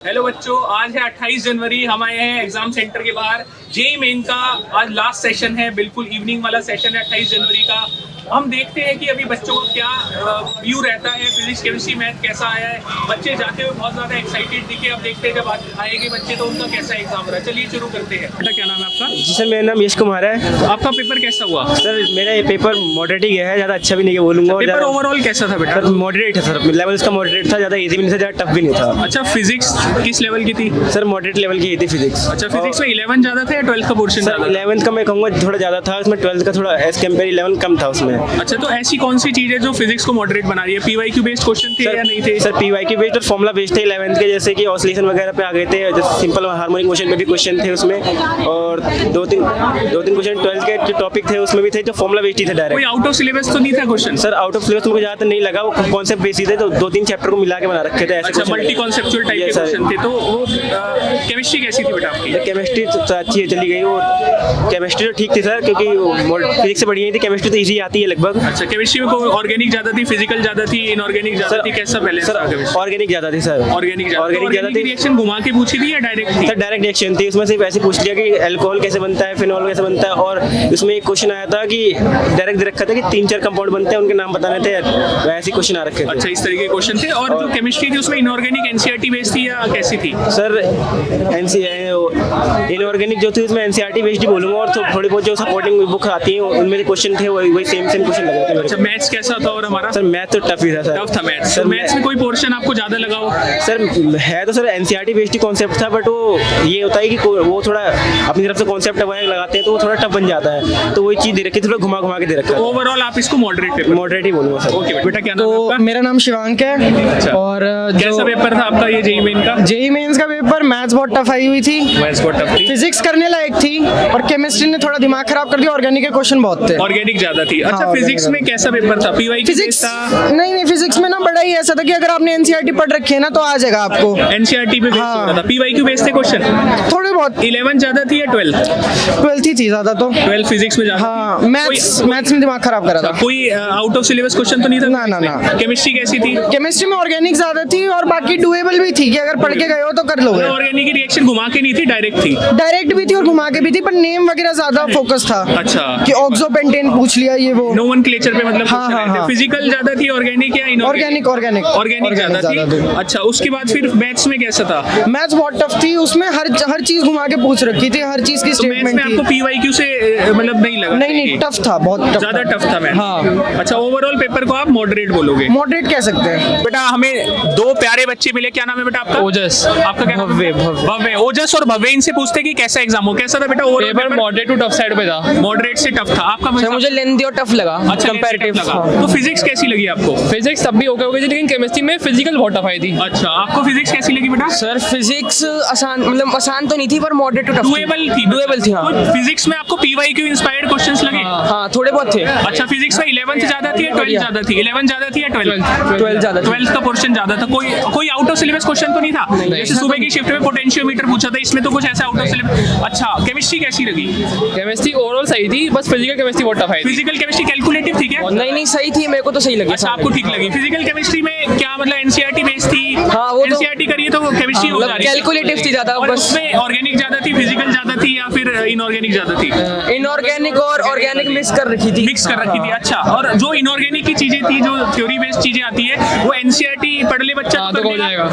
Hello बच्चों, आज है 28 जनवरी। हम आए हैं एग्जाम सेंटर के बाहर। जेईई मेन का आज लास्ट सेशन है, बिल्कुल इवनिंग वाला सेशन है 28 जनवरी का। हम देखते हैं कि अभी बच्चों को क्या व्यू रहता है, फिजिक्स केमिस्ट्री मैथ कैसा आया है। बच्चे जाते हुए बहुत ज़्यादा एक्साइटेड दिखे। अब देखते हैं जब आएंगे बच्चे तो उनका कैसा एग्जाम रहा है। चलिए शुरू करते हैं। बेटा क्या नाम है आपका? जी सर, मेरा नाम यश कुमार है। तो आपका पेपर कैसा हुआ? सर मेरा ये पेपर मॉडरेट ही गया है, ज़्यादा अच्छा भी नहीं बोलूँगा। पेपर ओवरऑल कैसा था बेटा? सर मॉडरेट है सर, लेवल इसका मॉडरेट था, ज़्यादा इजी भी नहीं था, ज़्यादा टफ भी नहीं था। अच्छा, फिजिक्स किस लेवल की थी? सर मॉडरेट लेवल की थी फिजिक्स। अच्छा, फिजिक्स में 11 ज़्यादा था या 12 का पोर्शन? सर 11th का मैं कहूँगा थोड़ा ज़्यादा था, उसमें 12th का थोड़ा एज कम्पेयर 11 कम था उसमें। अच्छा, तो ऐसी कौन सी चीज़ है जो फिजिक्स को मॉडरेट बना रही है? पीवाईक्यू बेस्ड क्वेश्चन थे या नहीं थे? सर पीवाईक्यू बेस्ड और फॉर्मुला बेस्ड थे 11th के, जैसे कि ऑसिलेशन वगैरह पे आ गए थे, जैसे सिंपल हार्मोनिक मोशन पे भी क्वेश्चन थे उसमें, और दो तीन क्वेश्चन 12th के जो टॉपिक थे उसमें भी थे जो फॉर्मुला बेस्ड ही थे डायरेक्ट। कोई आउट ऑफ सिलेबस तो नहीं था question? Sir out of syllabus मुझे ज़्यादा नहीं लगा, वो कॉन्सेप्ट बेस्ड थे, तो 2-3 चैप्टर को मिला के बना रखे थे ऐसे। अच्छा, मल्टी कॉन्सेप्चुअल टाइप के क्वेश्चन थे। तो वो केमिस्ट्री कैसी थी बेटा आपकी? केमिस्ट्री तो अच्छी है, चली गई वो। केमिस्ट्री तो ठीक थी सर, क्योंकि फिजिक्स से बढ़िया ही थी, केमिस्ट्री तो इजी आती है लगभग। अच्छा, केमिस्ट्री में कोई ऑर्गेनिक ज़्यादा थी, फिजिकल ज़्यादा थी, इनऑर्गेनिक ज़्यादा थी, कैसा बैलेंस था? ऑर्गेनिक ज़्यादा थी सर। ऑर्गेनिक ज़्यादा थी। रिएक्शन घुमा के पूछी थी या डायरेक्ट थी? सर डायरेक्ट रिएक्शन थी, उसमें सिर्फ ऐसे पूछ लिया कि अल्कोहल कैसे बनता है, फिनॉल कैसे बनता है, और उसमें एक क्वेश्चन आया था कि डायरेक्ट दे रखा था कि 3-4 कंपाउंड बनते हैं, उनके नाम बताने थे, वैसे क्वेश्चन आ रखे थे। अच्छा, इस तरीके के क्वेश्चन थे। और जो केमिस्ट्री थी उसमें इनऑर्गेनिक एनसीईआरटी बेस्ड थी या कैसी थी? सर इनऑर्गेनिक जो थी उसमें एनसीईआरटी बेस्ड ही बोलूँगा, और थोड़ी बहुत जो सपोर्टिंग बुक आती हैं उनमें क्वेश्चन थे वही सेम क्वेश्चन लगे थे। अच्छा, मैथ्स कैसा था और हमारा? सर मैथ तो टफ ही था सर। टफ था मैथ्स। सर मैथ्स में कोई पोर्शन आपको ज़्यादा लगा हो? सर है तो सर एनसीईआरटी बेस्ड ही कॉन्सेप्ट था, बट वो ये होता है कि वो थोड़ा अपनी तरफ से कॉन्सेप्ट लगाते हैं तो वो थोड़ा टफ बन जाता है, तो वही चीज़ दे रखी, थोड़ा घुमा के दे रखा है। ओवरऑल आप इसको मॉडरेट ही बोलूँगा सर। ओके बेटा, क्या नाम है तो आपका? मेरा नाम शिवांक है। अच्छा। और कैसा पेपर था आपका ये जेईई मेन का? जेईई मेंस का पेपर मैथ्स बहुत टफ आई हुई थी, मैथ्स बहुत टफ थी, फिजिक्स करने लायक थी, और केमिस्ट्री ने थोड़ा दिमाग खराब कर दिया, ऑर्गेनिक के क्वेश्चन बहुत थे। ऑर्गेनिक ज्यादा थी। अच्छा, हाँ, फिजिक्स में कैसा पेपर था? पीवाईक्यू फिजिक्स था? नहीं, फिजिक्स में ना बड़ा ही ऐसा था कि अगर आपने एनसीईआरटी पढ़ रखी है ना तो आ जाएगा आपको। एनसीईआरटी पे बेस्ड हाँ। होता था। पीवाईक्यू बेस्ड थे क्वेश्चन? थोड़े बहुत। 11 ज्यादा थी या 12? 12th ही थी ज्यादा तो। 12 फिजिक्स में ज्यादा हाँ, थी? मैथ्स में दिमाग खराब करा था। कोई आउट ऑफ सिलेबस क्वेश्चन तो नहीं था? ना। केमिस्ट्री कैसी थी? केमिस्ट्री में ऑर्गेनिक ज्यादा थी, और बाकी डुएबल भी थी कि अगर पढ़ के गए हो तो कर लोगे। ऑर्गेनिक की रिएक्शन घुमा के नहीं थी, डायरेक्ट थी? डायरेक्ट भी थी और घुमा के भी थी, पर नेम वगैरह ज्यादा फोकस था। अच्छा, कि ऑक्सोपेंटेन पूछ लिया, ये वो नोमेनक्लेचर पे मतलब हाँ, question आए थे। हाँ। फिजिकल ज्यादा थी, ऑर्गेनिक या इनऑर्गेनिक? ऑर्गेनिक ज्यादा थी। अच्छा, उसके बाद फिर मैथ्स में कैसा था? मैथ्स बहुत टफ थी, उसमें हर चीज घुमा के पूछ रखी थी, हर चीज की तो मैथ्स स्टेटमेंट में थी। आपको पीवाईक्यू से मतलब नहीं लगा? नहीं, टफ था, बहुत टफ ज्यादा टफ था मैथ्स। हाँ। अच्छा, ओवरऑल पेपर को आप मॉडरेट बोलोगे? मॉडरेट कह सकते हैं। बेटा हमें दो प्यारे बच्चे मिले। क्या नाम है बेटा आपका? ओजस। आपका क्या नाम है? भव्य। ओजस और भव्य, इनसे पूछते कि कैसा एग्जाम हो, कैसा था बेटा? Paper moderate to tough side पे था। मॉडरेट से टफ था आपका? सर मुझे लेंथी और टफ लगा। अच्छा, कंपैरेटिव लगा। तो फिजिक्स कैसी लगी आपको? फिजिक्स तब भी ओके हो गई थी, लेकिन केमिस्ट्री में फिजिकल बहुत टफ आई थी। अच्छा, आपको फिजिक्स कैसी लगी बेटा? सर फिजिक्स आसान तो नहीं थी, पर मॉडरेट टू टफ डुएबल थी। हाँ। तो फिजिक्स में आपको पीवाईक्यू इंस्पायर्ड क्वेश्चंस लगे? हाँ, थोड़े बहुत थे। अच्छा, फिजिक्स में 11th ज्यादा थी या 12 ज्यादा थी? 11 ज्यादा थी या 12? 12 ज्यादा थी। 12 का पोर्शन ज्यादा था। कोई आउट ऑफ सिलेबस क्वेश्चन तो नहीं था? जैसे सुबह की शिफ्ट में पोटेंशियोमीटर पूछा था, इसमें तो कुछ ऐसा आउट ऑफ सिलेबस। अच्छा, केमिस्ट्री कैसी लगी? केमिस्ट्री ओवरऑल सही थी, बस फिजिकल केमिस्ट्री बहुत टफ आई थी। फिजिकल केमिस्ट्री कैलकुलेटिव थी क्या? नहीं सही थी, मेरे को तो सही लगी। अच्छा, आपको ठीक लगी। फिजिकल केमिस्ट्री में क्या मतलब एनसीईआरटी बेस्ड थी? हाँ, वो तो- एनसीईआरटी करिए तो केमिस्ट्री हो जा रही है। कैलकुलेटिव थी ज्यादा, और बस। उसमें ऑर्गेनिक ज्यादा थी, फिजिकल ज्यादा थी, या फिर इनऑर्गेनिक ज्यादा थी? इनऑर्गेनिक और ऑर्गेनिक मिक्स कर रखी थी। मिक्स कर रखी थी। अच्छा, और जो इनऑर्गेनिक की चीजें थी, जो थ्योरी बेस्ड चीजें आती है, वो एनसीईआरटी पढ़ ले बच्चा हाँ, तो तो हो जाएगा।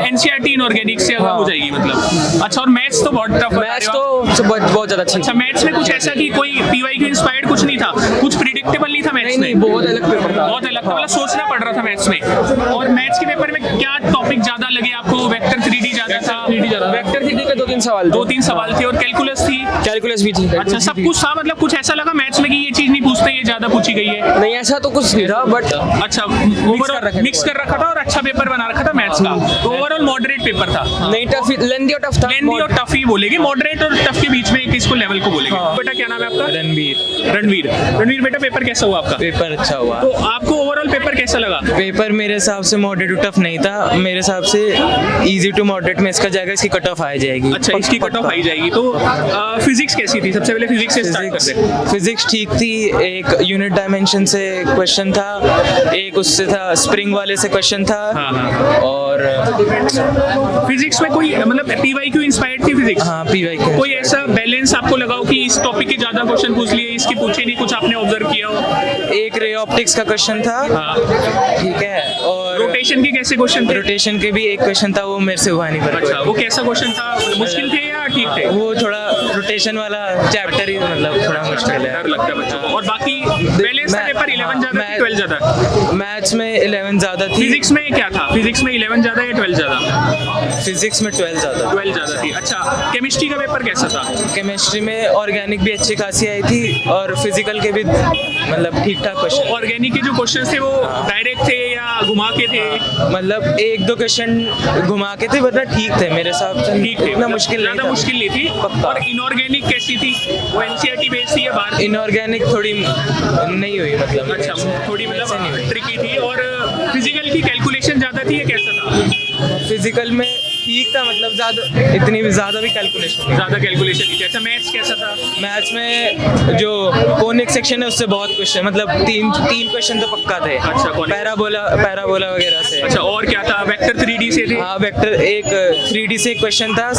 एनसीईआरटी इनऑर्गेनिक से हो जाएगी मतलब। अच्छा, और मैथ्स तो बहुत टफ। मैथ्स तो बहुत ज्यादा अच्छी। अच्छा, मैथ्स में कुछ ऐसा कि कोई पीवाईक्यू इंस्पायर्ड कुछ नहीं था, कुछ प्रिडिक्टेबल नहीं था मैथ्स में? नहीं, बहुत अलग पेपर था। बहुत अलग था, मतलब सोचना पड़ रहा था मैथ्स में। और मैथ्स के पेपर में क्या टॉपिक ज्यादा लगे आपको? वेक्टर 3D ज्यादा था? वेक्टर थ्योरी के 2-3 सवाल थे। 2-3 सवाल थे। और कैलकुलस थी? कैलकुलस भी थी। अच्छा, सब कुछ था। मतलब कुछ ऐसा लगा मैथ्स में कि ये चीज नहीं पूछते, ये ज्यादा पूछी गई है? नहीं, ऐसा तो कुछ नहीं था, बट अच्छा, ओवरऑल मिक्स कर रखा था और अच्छा पेपर बना रखा था मैथ्स का। तो ओवरऑल मॉडरेट पेपर था। नहीं, टफ, लेंथी और टफ था। लेंथी और टफ ही बोलेगी। मॉडरेट और टफ के बीच में किसको लेवल को बोलेगी? बेटा क्या नाम है आपका? रणवीर बेटा, पेपर कैसा हुआ आपका? पेपर अच्छा हुआ। तो आपको ओवरऑल पेपर कैसा लगा? पेपर मेरे हिसाब से मॉडरेट टू टफ नहीं था, मेरे हिसाब से इजी टू मॉडरेट में इसका जाएगा, इसकी कट ऑफ आ जाएगी। जाएगी। अच्छा, इसकी कट ऑफ हाई जाएगी। तो फिजिक्स कैसी थी? सबसे पहले फिजिक्स से स्टार्ट करते हैं। फिजिक्स ठीक थी। एक यूनिट डायमेंशन से क्वेश्चन था, एक उससे था स्प्रिंग वाले से क्वेश्चन था। हाँ। और फिजिक्स में कोई मतलब पीवाईक्यू इंस्पायर्ड थी फिजिक्स? हाँ, PYQ। कोई ऐसा बैलेंस आपको लगा हो कि इस टॉपिक के ज्यादा क्वेश्चन पूछ लिए, इसके पूछे नहीं, कुछ आपने ऑब्जर्व किया हो? एक रे ऑप्टिक्स का क्वेश्चन था। हाँ। ठीक है। और रोटेशन के कैसे क्वेश्चन थे? रोटेशन के भी एक क्वेश्चन था, वो मेरे से हुआ नहीं पर अच्छा, वो कैसा क्वेश्चन था? मुश्किल थे या ठीक थे? वो थोड़ा रोटेशन वाला चैप्टर ही मतलब थोड़ा मुश्किल है। डर लगता है बच्चों को। और बाकी बैलेंस का पेपर 11 ज्यादा कि 12 ज्यादा? मैथ्स में 11 ज़्यादा थी। फिजिक्स में क्या था? फिजिक्स में 11 ज्यादा या 12 ज्यादा? फिजिक्स में 12 ज़्यादा। 12 ज्यादा थी। अच्छा, केमिस्ट्री का पेपर कैसा था? केमिस्ट्री में ऑर्गेनिक भी अच्छी खासी आई थी और फिजिकल के भी मतलब ठीक ठाक क्वेश्चन। ऑर्गेनिक के जो क्वेश्चन थे वो डायरेक्ट थे या घुमा के थे? मतलब एक दो क्वेश्चन घुमा के थे, वरना ठीक थे मेरे हिसाब से। ठीक थे, इतना मुश्किल नहीं ज्यादा था। मुश्किल नहीं थी। पक्का। और इनऑर्गेनिक कैसी थी? वो एनसीईआरटी बेस्ड थी या बाहर? इनऑर्गेनिक थोड़ी नहीं हुई मतलब। अच्छा, थोड़ी ऐसे नहीं मतलब हुई। ट्रिकी थी। और फिजिकल की कैलकुलेशन ज्यादा थी या कैसा था? फिजिकल में ठीक था, मतलब ज़्यादा इतनी भी ज़्यादा भी कैलकुलेशन नहीं। ज्यादा कैलकुलेशन नहीं थी। अच्छा, मैथ्स कैसा था? मैथ्स में जो कोनिक सेक्शन है उससे बहुत क्वेश्चन, मतलब तीन क्वेश्चन तो पक्का थे। अच्छा, conic। पैराबोला वगैरह से। अच्छा, और क्या था? वेक्टर 3D से थे? हाँ, वेक्टर एक 3D से एक क्वेश्चन था।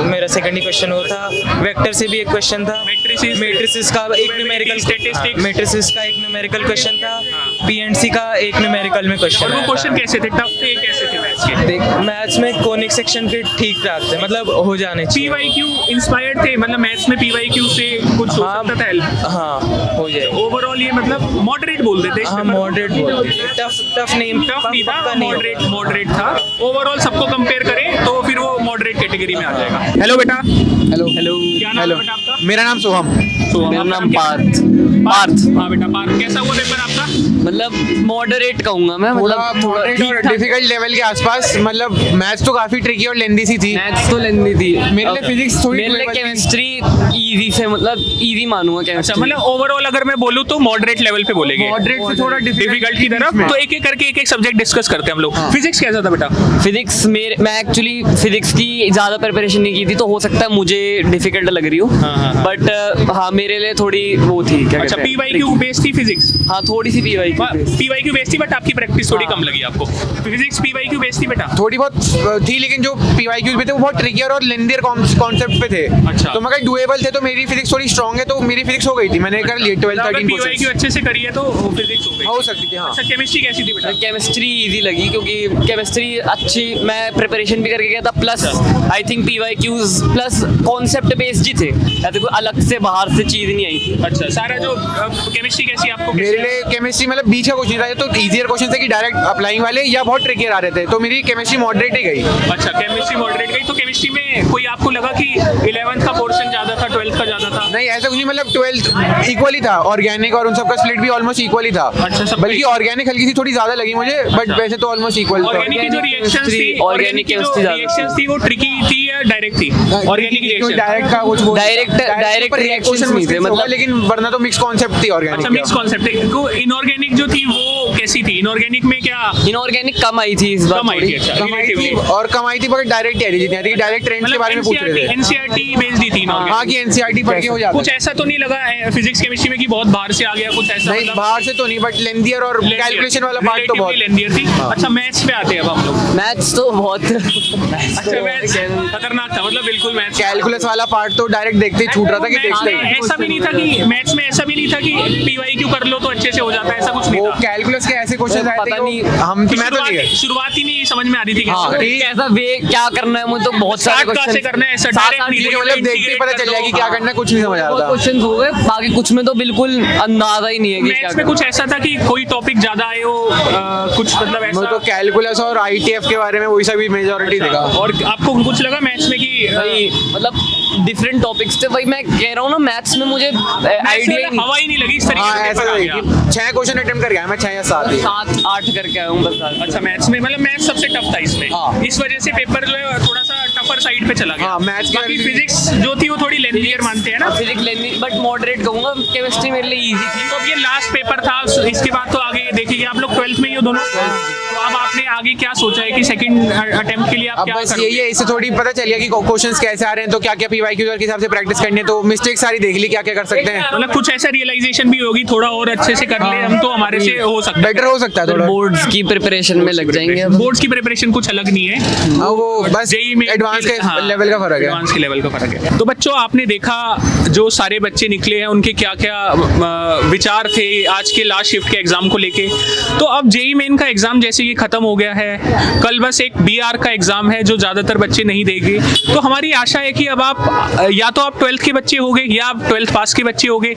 मेरा सेकंड क्वेश्चन वो था। वेक्टर से भी एक क्वेश्चन था। मैट्रिसेस का एक न्यूमेरिकल Statistics। मैट्रिसेस का एक न्यूमेरिकल क्वेश्चन था। हाँ। PNC का एक न्यूमेरिकल में और क्वेश्चन वो है। क्वेश्चन कैसे थे? टफ थे कैसे थे मैथ्स के? देख, मैथ्स में कोनिक सेक्शन के ठीक ठाक थे, मतलब हो जाने चाहिए। पीवाईक्यू इंस्पायर्ड थे? मतलब मैथ्स में पीवाईक्यू से कुछ हो हाँ। सकता था हेल्प? हाँ, हो जाए। ओवरऑल ये मतलब मॉडरेट बोल देते हाँ, मॉडरेट टफ नहीं टफ नहीं था, पक्का नहीं होगा। मॉडरेट था। ओवरऑल सबको कंपेयर करें तो फिर वो मॉडरेट कैटेगरी में आ जाएगा। हेलो बेटा। हेलो हेलो, क्या नाम है बेटा आपका? मेरा नाम सोहम। मेरा नाम पार्थ। हाँ बेटा, पार्थ। कैसा हुआ पेपर आपका? मतलब मॉडरेट कहूंगा मैं, थोड़ा मतलब थोड़ा मॉडरेट और ठीक-ठाक। डिफिकल्ट लेवल के आसपास। मतलब मैथ्स तो काफी ट्रिकी और लेंदी सी थी। मैथ्स तो लेंदी थी। मेरे लिए physics थोड़ी मेरे लिए doable थी। केमिस्ट्री इजी से, मतलब इजी मानूंगा अच्छा, केमिस्ट्री। मतलब ओवरऑल अगर मैं बोलूँ तो मॉडरेट लेवल पे बोलेंगे? मॉडरेट से थोड़ा डिफिकल्ट की तरफ। तो एक एक करके एक एक सब्जेक्ट डिस्कस करते हैं हम लोग। फिजिक्स कैसा था बेटा? फिजिक्स मैं एक्चुअली फिजिक्स की ज्यादा प्रिपरेशन नहीं की थी, तो हो सकता है मुझे डिफिकल्ट लग रही हो। बट हाँ, मेरे लिए थोड़ी वो थी, क्या अच्छा, कहते हैं, पीवाईक्यू बेस्ड थी फिजिक्स? हाँ, थोड़ी सी पीवाईक्यू बेस्ड थी, बट आपकी प्रैक्टिस थोड़ी कम लगी आपको। फिजिक्स पीवाईक्यू बेस्ड थी बेटा? थोड़ी बहुत थी, लेकिन जो पीवाईक्यूज पे थे वो बहुत ट्रिकियर और लेंदियर कॉन्सेप्ट पे थे। अच्छा। तो मगर डुएबल थे, तो मेरी फिजिक्स थोड़ी स्ट्रांग है, तो मेरी फिजिक्स हो गई थी। मैंने कर लिया 12 13 पीवाईक्यू अच्छे से करी है तो फिजिक्स हो गई। हो सकती थी। हाँ, अच्छा, केमिस्ट्री कैसी थी बेटा? केमिस्ट्री इजी लगी, क्योंकि केमिस्ट्री अच्छी मैं प्रिपरेशन भी करके गया था, plus I think PYQs plus concept based ही थे, ऐसे कोई अलग से बाहर से चीज नहीं आई। अच्छा, सारा जो केमिस्ट्री कैसी आपको? मेरे लिए केमिस्ट्री मतलब बीच का क्वेश्चन था, तो इजियर क्वेश्चन थे कि डायरेक्ट अप्लाइंग वाले, या बहुत ट्रिकियर आ रहे थे, तो मेरी केमिस्ट्री मॉडरेट ही गई। अच्छा, केमिस्ट्री मॉडरेट गई। तो केमिस्ट्री में कोई आपको लगा कि 11th का पोर्शन ज्यादा था, 12th का ज्यादा था? नहीं, ऐसा कुछ नहीं। मतलब 12th इक्वली था, ऑर्गेनिक और उन सबका स्प्लिट भी ऑलमोस्ट इक्वली था। अच्छा, सब बल्कि ऑर्गेनिक हल्की सी थोड़ी ज्यादा लगी मुझे, बट वैसे तो ऑलमोस्ट इक्वल था। ऑर्गेनिक की जो रिएक्शंस थी, ऑर्गेनिक की जो रिएक्शंस थी वो ट्रिकी थी या डायरेक्ट थी? ऑर्गेनिक की रिएक्शन डायरेक्ट का कुछ डायरेक्ट reactions नहीं थे, मतलब लेकिन वरना तो मिक्स कॉन्सेप्ट थी ऑर्गेनिक। अच्छा, मिक्स कॉन्सेप्ट है। तो इनऑर्गेनिक जो थी वो कैसी थी? इनऑर्गेनिक में क्या इनऑर्गेनिक कम आई थी इस बार, कम आई थी? थोड़ी। अच्छा, कमाई थी relatively। और कमाई थी, मगर डायरेक्ट ही जितनी आती है, डायरेक्ट ट्रेंड्स के बारे में पूछ रहे थे। एनसीईआरटी बेस्ड ही थी inorganic। हाँ, कि एनसीईआरटी पढ़ के हो जाता कुछ है। ऐसा तो नहीं लगा फिजिक्स केमिस्ट्री में कि बहुत बाहर से आ गया कुछ ऐसा? नहीं, बाहर से तो नहीं, बट लेंदियर और कैलकुलेशन वाला पार्ट तो बहुत। लेंदियर थी। अच्छा, मैथ्स पे आते हैं अब हम लोग। मैथ्स तो बहुत अच्छा, मैथ्स खतरनाक था, मतलब बिल्कुल मैथ्स। कैलकुलस वाला पार्ट तो डायरेक्ट देखते ही छूट रहा था कि देखते ही। ऐसा भी नहीं था कि मैथ्स में ऐसा भी नहीं था कि पीवाईक्यू कर लो तो अच्छे से हो जाता है, ऐसा कुछ नहीं वो था। कैलकुलस के ऐसे क्वेश्चन आए थे पता कि नहीं, हम मैं तो नहीं गए। शुरुआत ही नहीं समझ में आ रही थी हाँ, कैसे करें। कैसा वे क्या करना है, मुझे तो बहुत सारे स्टार्ट कहाँ से क्वेश्चन करना है? ऐसा डायरेक्ट नहीं, ये मतलब देखते ही पता चल जाएगी क्या करना है, कुछ नहीं समझ आ रहा था। क्वेश्चन हो गए, बाकी कुछ में तो बिल्कुल अंदाजा ही नहीं है कि क्या मैथ्स में कुछ ऐसा था कि कोई टॉपिक ज्यादा आए हो, कुछ मतलब मैं तो ऐसा? कैलकुलस और आईटीएफ के बारे में वही सभी मेजॉरिटी देखा। और आपको कुछ लगा मैथ्स में कि भाई, मतलब डिफरेंट टॉपिक्स थे भाई, मैं कह रहा हूँ ना, मैथ्स में मुझे आइडिया ही हवा ही नहीं लगी इस तरीके हाँ, का ऐसा पेपर आ है गया। कि 6 क्वेश्चन अटेम्प्ट कर गया मैं, 6 या 7 ही। 7-8 करके आया हूँ बस। अच्छा, मैथ्स में मतलब मैथ्स सबसे टफ था इसमें, हाँ। इस वजह से पेपर जो है थोड़ा सा टफर साइड पे चला गया। हाँ, मैथ्स के बाकी अंदर- फिजिक्स जो थी वो थोड़ी लेंथियर मानते हैं ना। फिजिक्स लेनी, बट मॉडरेट कहूँगा। केमिस्ट्री मेरे लिए इजी थी। तो अब ये लास्ट पेपर था, इसके बाद तो आगे देखिए आप लोग 12th में ही हो दोनों, तो अब आपने आगे क्या सोचा है कि सेकंड अटेम्प्ट के लिए आप अब क्या बस करोगे? यही है, इससे थोड़ी पता चल गया कि क्वेश्चंस कैसे आ रहे हैं, तो क्या क्या PYQ के हिसाब से प्रैक्टिस करनी है, तो मिस्टेक सारी देख ली क्या क्या कर सकते हैं। मतलब कुछ ऐसा रियलाइजेशन भी होगी, थोड़ा और अच्छे से कर ले हम तो हमारे से हो सकता है, बेटर हो सकता है थोड़ा। बोर्ड्स की प्रिपरेशन में लग जाएंगे अब। बोर्ड्स की प्रिपरेशन कुछ अलग नहीं है, हाँ, वो बस जेईई में एडवांस के लेवल का फर्क है। एडवांस के लेवल का फर्क है। तो बच्चों, आपने देखा जो सारे बच्चे निकले हैं उनके क्या क्या विचार थे आज के लास्ट शिफ्ट के एग्जाम को लेके। तो अब जेईई मेन का एग्जाम जैसे कि खत्म हो गया है, कल बस एक BR का एग्जाम है जो ज्यादातर बच्चे नहीं देंगे। तो हमारी आशा है कि अब आप या तो आप 12th के बच्चे होंगे या आप 12th पास के बच्चे होंगे।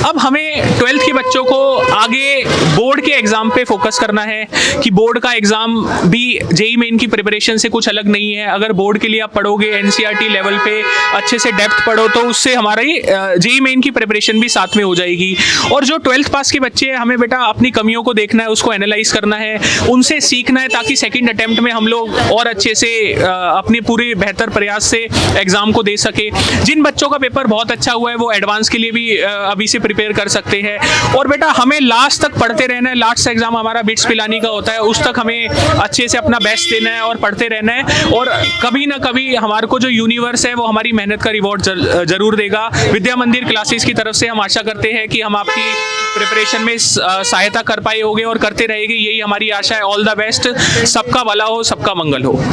अब हमें 12th के बच्चों को आगे बोर्ड के एग्जाम पे फोकस करना है कि बोर्ड का एग्जाम भी जेईई मेन की प्रिपरेशन से कुछ अलग नहीं है। अगर बोर्ड के लिए आप पढ़ोगे NCERT लेवल पे अच्छे से डेप्थ पढ़ो तो उससे हमारी जेईई मेन की प्रिपरेशन भी साथ में हो जाएगी। और जो 12th पास के बच्चे हैं, हमें बेटा अपनी कमियों को देखना है, उसको एनालाइज करना है, उनसे सीखना है, ताकि सेकंड अटेम्प्ट में हम लोग और अच्छे से अपने पूरे बेहतर प्रयास से एग्जाम को दे सके। जिन बच्चों का पेपर बहुत अच्छा हुआ है वो एडवांस के लिए भी अभी से प्रिपेयर कर सकते हैं। और बेटा हमें लास्ट तक पढ़ते रहना है, लास्ट एग्जाम हमारा बिट्स पिलानी का होता है, उस तक हमें अच्छे से अपना बेस्ट देना है और पढ़ते रहना है। और कभी ना कभी हमारे को जो यूनिवर्स है वो हमारी मेहनत का रिवॉर्ड जरूर देगा। विद्या मंदिर क्लासेस की तरफ से हम आशा करते हैं कि हम आपकी प्रिपरेशन में सहायता कर पाए होंगे और करते रहेंगे, यही हमारी आशा है। ऑल द बेस्ट, सबका भला हो, सबका मंगल हो।